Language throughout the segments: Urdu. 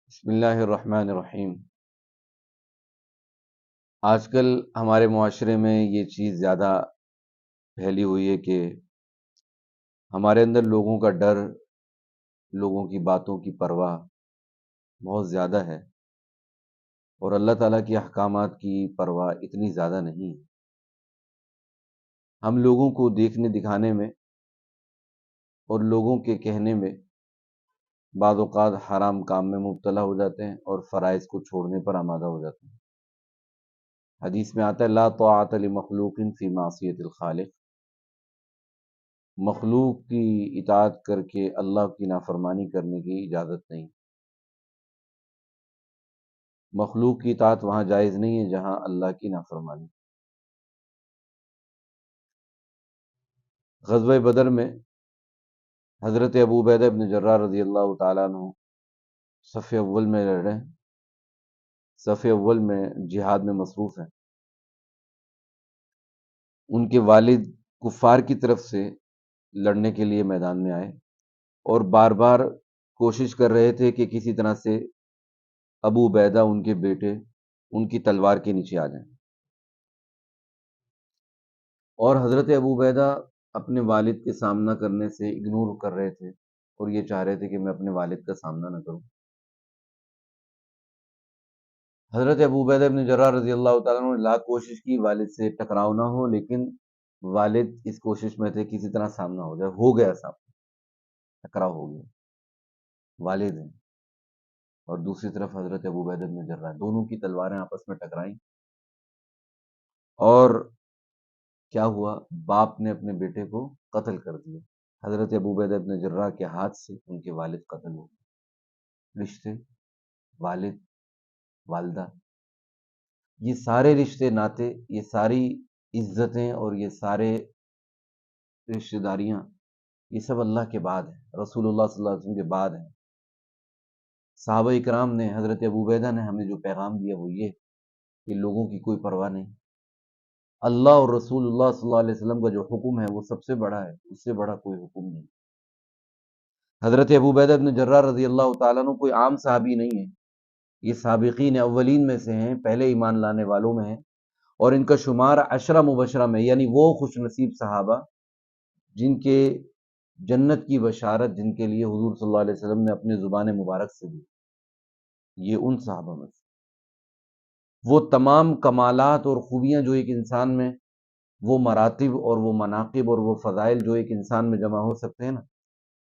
بسم اللہ الرحمن الرحیم۔ آج کل ہمارے معاشرے میں یہ چیز زیادہ پھیلی ہوئی ہے کہ ہمارے اندر لوگوں کا ڈر، لوگوں کی باتوں کی پرواہ بہت زیادہ ہے، اور اللہ تعالیٰ کے احکامات کی پرواہ اتنی زیادہ نہیں ہے۔ ہم لوگوں کو دیکھنے دکھانے میں اور لوگوں کے کہنے میں بعض اوقات حرام کام میں مبتلا ہو جاتے ہیں اور فرائض کو چھوڑنے پر آمادہ ہو جاتے ہیں۔ حدیث میں آتا ہے لا طاعۃ لمخلوق فی معصیۃ الخالق، مخلوق کی اطاعت کر کے اللہ کی نافرمانی کرنے کی اجازت نہیں۔ مخلوق کی اطاعت وہاں جائز نہیں ہے جہاں اللہ کی نافرمانی۔ غزوہ بدر میں حضرت ابو عبیدہ بن جراح رضی اللہ تعالیٰ عنہ صف اول میں لڑ رہے ہیں، صف اول میں جہاد میں مصروف ہیں۔ ان کے والد کفار کی طرف سے لڑنے کے لیے میدان میں آئے اور بار بار کوشش کر رہے تھے کہ کسی طرح سے ابو عبیدہ ان کے بیٹے ان کی تلوار کے نیچے آ جائیں، اور حضرت ابو عبیدہ اپنے والد کے سامنا کرنے سے اگنور کر رہے تھے اور یہ چاہ رہے تھے کہ میں اپنے والد کا سامنا نہ کروں۔ حضرت ابو عبیدہ بن جراح رضی اللہ تعالیٰ عنہ نے لاکھ کوشش کی والد سے ٹکراؤ نہ ہو، لیکن والد اس کوشش میں تھے کسی طرح سامنا ہو جائے، ہو گیا سامنا، ٹکراؤ ہو گیا۔ والد ہیں اور دوسری طرف حضرت ابو عبیدہ بن جراح، دونوں کی تلواریں آپس میں ٹکرائیں، اور کیا ہوا، باپ نے اپنے بیٹے کو قتل کر دیا۔ حضرت ابو عبیدہ بن جراح کے ہاتھ سے ان کے والد قتل ہو گئے۔ رشتے، والد، والدہ، یہ سارے رشتے ناتے، یہ ساری عزتیں اور یہ سارے رشتہ داریاں، یہ سب اللہ کے بعد ہیں، رسول اللہ صلی اللہ علیہ وسلم کے بعد ہیں۔ صحابہ اکرام نے، حضرت ابو عبیدہ نے ہمیں جو پیغام دیا وہ یہ کہ لوگوں کی کوئی پرواہ نہیں، اللہ اور رسول اللہ صلی اللہ علیہ وسلم کا جو حکم ہے وہ سب سے بڑا ہے، اس سے بڑا کوئی حکم نہیں۔ حضرت ابو عبیدہ بن جراح رضی اللہ تعالیٰ عنہ کوئی عام صحابی نہیں ہے، یہ سابقین اولین میں سے ہیں، پہلے ایمان لانے والوں میں ہیں، اور ان کا شمار عشرہ مبشرہ میں، یعنی وہ خوش نصیب صحابہ جن کے جنت کی بشارت جن کے لیے حضور صلی اللہ علیہ وسلم نے اپنے زبان مبارک سے دی، یہ ان صحابہ میں سے وہ تمام کمالات اور خوبیاں جو ایک انسان میں، وہ مراتب اور وہ مناقب اور وہ فضائل جو ایک انسان میں جمع ہو سکتے ہیں نا،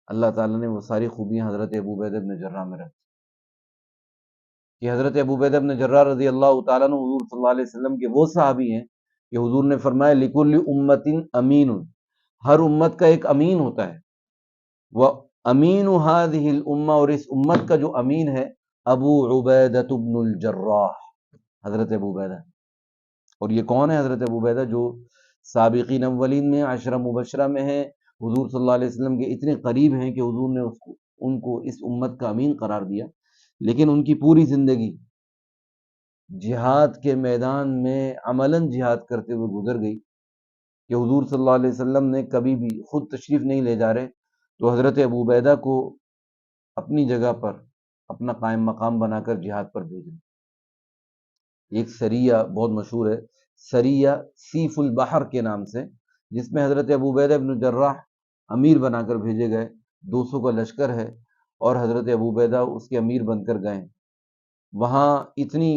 اللہ تعالیٰ نے وہ ساری خوبیاں حضرت ابو عبیدہ بن جراح میں رکھی کہ حضرت ابو عبیدہ بن جراح رضی اللہ تعالیٰ عنہ حضور صلی اللہ علیہ وسلم کے وہ صحابی ہیں کہ حضور نے فرمایا لکل امت امین، ہر امت کا ایک امین ہوتا ہے، وہ امین هذه الامہ، اور اس امت کا جو امین ہے ابو عبیدہ بن الجراح، حضرت ابو عبیدہ۔ اور یہ کون ہے حضرت ابو عبیدہ؟ جو سابقین اولین میں، عشرہ مبشرہ میں ہیں، حضور صلی اللہ علیہ وسلم کے اتنے قریب ہیں کہ حضور نے ان کو اس امت کا امین قرار دیا، لیکن ان کی پوری زندگی جہاد کے میدان میں عملاً جہاد کرتے ہوئے گزر گئی کہ حضور صلی اللہ علیہ وسلم نے کبھی بھی خود تشریف نہیں لے جا رہے تو حضرت ابو عبیدہ کو اپنی جگہ پر اپنا قائم مقام بنا کر جہاد پر بھیجیں۔ ایک سریہ بہت مشہور ہے، سریہ سیف البحر کے نام سے، جس میں حضرت ابو عبیدہ بن جراح امیر بنا کر بھیجے گئے، 200 کا لشکر ہے اور حضرت ابو عبیدہ اس کے امیر بن کر گئے۔ وہاں اتنی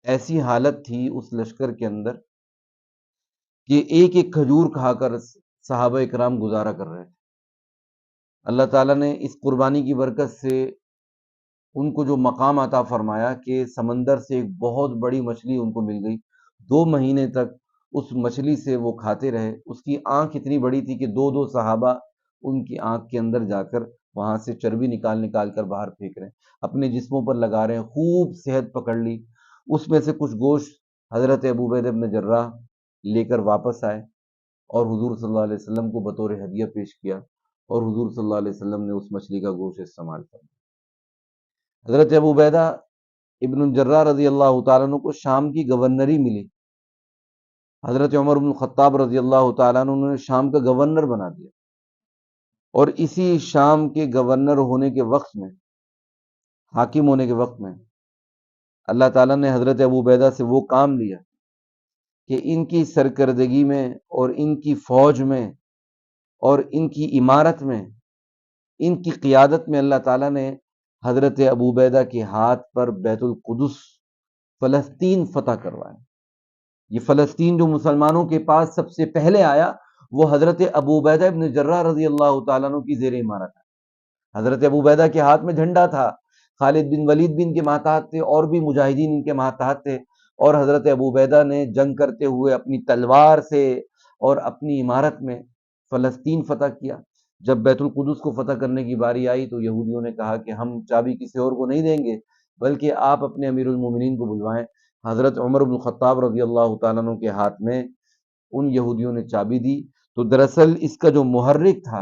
ایسی حالت تھی اس لشکر کے اندر کہ ایک ایک کھجور کھا کر صحابہ اکرام گزارا کر رہے تھے۔ اللہ تعالیٰ نے اس قربانی کی برکت سے ان کو جو مقام عطا فرمایا کہ سمندر سے ایک بہت بڑی مچھلی ان کو مل گئی، 2 مہینے تک اس مچھلی سے وہ کھاتے رہے۔ اس کی آنکھ اتنی بڑی تھی کہ 2 صحابہ ان کی آنکھ کے اندر جا کر وہاں سے چربی نکال نکال کر باہر پھینک رہے ہیں، اپنے جسموں پر لگا رہے ہیں، خوب صحت پکڑ لی۔ اس میں سے کچھ گوشت حضرت ابو عبیدہ بن جراح لے کر واپس آئے اور حضور صلی اللہ علیہ وسلم کو بطور ہدیہ پیش کیا، اور حضور صلی اللہ علیہ وسلم نے اس مچھلی کا گوشت استعمال کیا۔ حضرت ابو عبیدہ ابن الجراح رضی اللہ تعالیٰ عنہ کو شام کی گورنری ملی، حضرت عمر بن الخطاب رضی اللہ تعالیٰ عنہ نے شام کا گورنر بنا دیا، اور اسی شام کے گورنر ہونے کے وقت میں حاکم ہونے کے وقت میں اللہ تعالیٰ نے حضرت ابو عبیدہ سے وہ کام لیا کہ ان کی سرکردگی میں اور ان کی فوج میں اور ان کی عمارت میں، ان کی قیادت میں اللہ تعالیٰ نے حضرت ابو عبیدہ کے ہاتھ پر بیت القدس، فلسطین فتح کروایا۔ یہ فلسطین جو مسلمانوں کے پاس سب سے پہلے آیا، وہ حضرت ابو عبیدہ ابن جراح رضی اللہ تعالیٰ عنہ کی زیر عمارت ہے۔ حضرت ابو عبیدہ کے ہاتھ میں جھنڈا تھا، خالد بن ولید بھی ان کے ماتحت تھے، اور بھی مجاہدین ان کے ماتحت تھے، اور حضرت ابو عبیدہ نے جنگ کرتے ہوئے اپنی تلوار سے اور اپنی عمارت میں فلسطین فتح کیا۔ جب بیت القدس کو فتح کرنے کی باری آئی تو یہودیوں نے کہا کہ ہم چابی کسی اور کو نہیں دیں گے، بلکہ آپ اپنے امیر المومنین کو بلوائیں۔ حضرت عمر بن الخطاب رضی اللہ تعالیٰ عنہ کے ہاتھ میں ان یہودیوں نے چابی دی۔ تو دراصل اس کا جو محرک تھا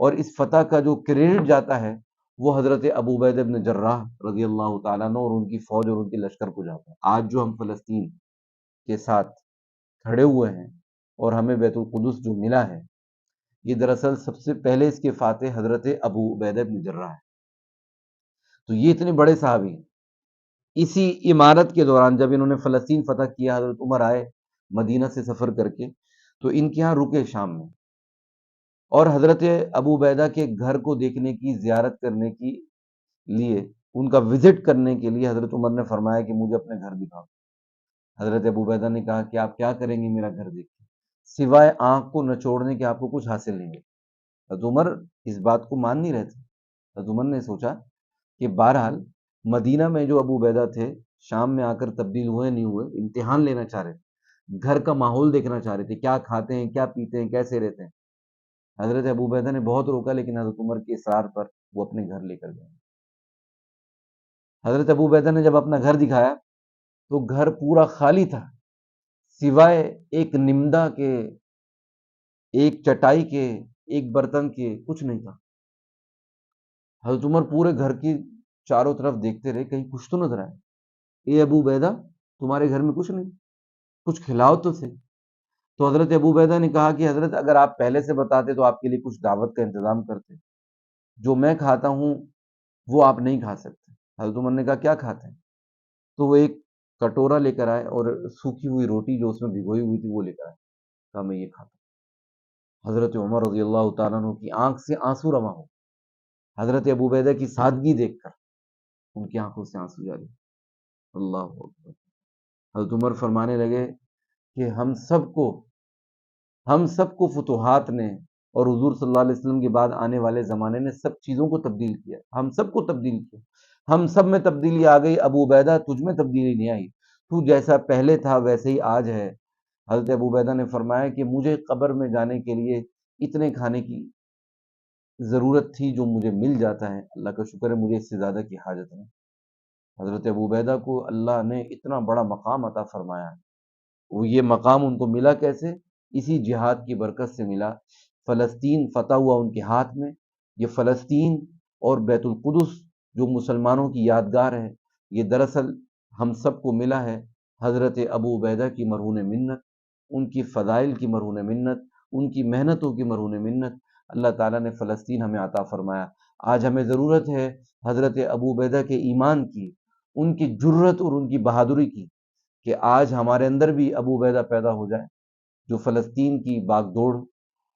اور اس فتح کا جو کریڈٹ جاتا ہے وہ حضرت ابو عبیدہ بن جراح رضی اللہ تعالیٰ عنہ اور ان کی فوج اور ان کے لشکر کو جاتا ہے۔ آج جو ہم فلسطین کے ساتھ کھڑے ہوئے ہیں اور ہمیں بیت القدس جو ملا ہے، یہ دراصل سب سے پہلے اس کے فاتح حضرت ابو عبیدہ بن جراح ہے۔ تو یہ اتنے بڑے صحابی ہیں۔ اسی عمارت کے دوران جب انہوں نے فلسطین فتح کیا، حضرت عمر آئے مدینہ سے سفر کر کے، تو ان کے ہاں رکے شام میں، اور حضرت ابو عبیدہ کے گھر کو دیکھنے کی، زیارت کرنے کی لیے، ان کا وزٹ کرنے کے لیے حضرت عمر نے فرمایا کہ مجھے اپنے گھر دکھاؤ۔ حضرت ابو عبیدہ نے کہا کہ آپ کیا کریں گے میرا گھر دیکھ کے؟ سوائے آنکھ کو نچوڑنے کے آپ کو کچھ حاصل نہیں ہے۔ حضرت عمر اس بات کو مان نہیں رہے تھے۔ حضرت عمر نے سوچا کہ بہرحال مدینہ میں جو ابو عبیدہ تھے، شام میں آ کر تبدیل ہوئے نہیں ہوئے، امتحان لینا چاہ رہے تھے، گھر کا ماحول دیکھنا چاہ رہے تھے، کیا کھاتے ہیں، کیا پیتے ہیں، کیسے رہتے ہیں۔ حضرت ابو عبیدہ نے بہت روکا، لیکن حضرت عمر کے اصرار پر وہ اپنے گھر لے کر گئے۔ حضرت ابو عبیدہ نے جب اپنا گھر دکھایا تو گھر پورا خالی تھا، سوائے ایک نمدہ کے، ایک چٹائی کے، ایک برتن کے، کچھ نہیں تھا۔ حضرت عمر پورے گھر کی چاروں طرف دیکھتے رہے، کہیں کچھ تو نظر آئے۔ اے ابو عبیدہ، تمہارے گھر میں کچھ نہیں، کچھ کھلاؤ تو صحیح۔ تو حضرت ابو عبیدہ نے کہا کہ حضرت اگر آپ پہلے سے بتاتے تو آپ کے لیے کچھ دعوت کا انتظام کرتے، جو میں کھاتا ہوں وہ آپ نہیں کھا سکتے۔ حضرت عمر نے کہا کیا کھاتے ہیں؟ تو وہ ایک کٹورا لے کر آئے اور سوکھی ہوئی روٹی جو اس میں بھگوئی ہوئی تھی وہ لے کر آئے، کہا میں یہ کھاتا ہوں۔ حضرت عمر رضی اللہ تعالیٰ عنہ کی آنکھ سے آنسو رواں ہو، حضرت ابو عبیدہ کی سادگی دیکھ کر ان کی آنکھوں سے آنسو جاری۔ اللہ اکبر۔ حضرت عمر فرمانے لگے کہ ہم سب کو فتوحات نے اور حضور صلی اللہ علیہ وسلم کے بعد آنے والے زمانے نے سب چیزوں کو تبدیل کیا، ہم سب کو تبدیل کیا، ہم سب میں تبدیلی آ گئی، ابو عبیدہ تجھ میں تبدیلی نہیں آئی، تو جیسا پہلے تھا ویسے ہی آج ہے۔ حضرت ابو عبیدہ نے فرمایا کہ مجھے قبر میں جانے کے لیے اتنے کھانے کی ضرورت تھی جو مجھے مل جاتا ہے، اللہ کا شکر ہے مجھے اس سے زیادہ کی حاجت نہیں۔ حضرت ابو عبیدہ کو اللہ نے اتنا بڑا مقام عطا فرمایا ہے۔ وہ یہ مقام ان کو ملا کیسے؟ اسی جہاد کی برکت سے ملا۔ فلسطین فتح ہوا ان کے ہاتھ میں۔ یہ فلسطین اور بیت القدس جو مسلمانوں کی یادگار ہے، یہ دراصل ہم سب کو ملا ہے حضرت ابو عبیدہ کی مرہون منت، ان کی فضائل کی مرہون منت، ان کی محنتوں کی مرہون منت اللہ تعالیٰ نے فلسطین ہمیں عطا فرمایا۔ آج ہمیں ضرورت ہے حضرت ابو عبیدہ کے ایمان کی، ان کی جرت اور ان کی بہادری کی، کہ آج ہمارے اندر بھی ابو عبیدہ پیدا ہو جائے جو فلسطین کی باغ دوڑ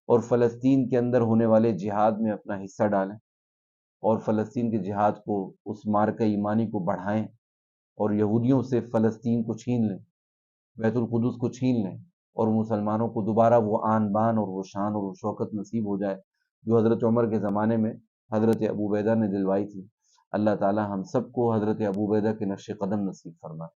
اور فلسطین کے اندر ہونے والے جہاد میں اپنا حصہ ڈالیں، اور فلسطین کے جہاد کو، اس مارکہ ایمانی کو بڑھائیں، اور یہودیوں سے فلسطین کو چھین لیں، بیت القدس کو چھین لیں، اور مسلمانوں کو دوبارہ وہ آن بان اور وہ شان اور وہ شوکت نصیب ہو جائے جو حضرت عمر کے زمانے میں حضرت ابو عبیدہ نے دلوائی تھی۔ اللہ تعالی ہم سب کو حضرت ابو عبیدہ کے نقش قدم نصیب فرمائے۔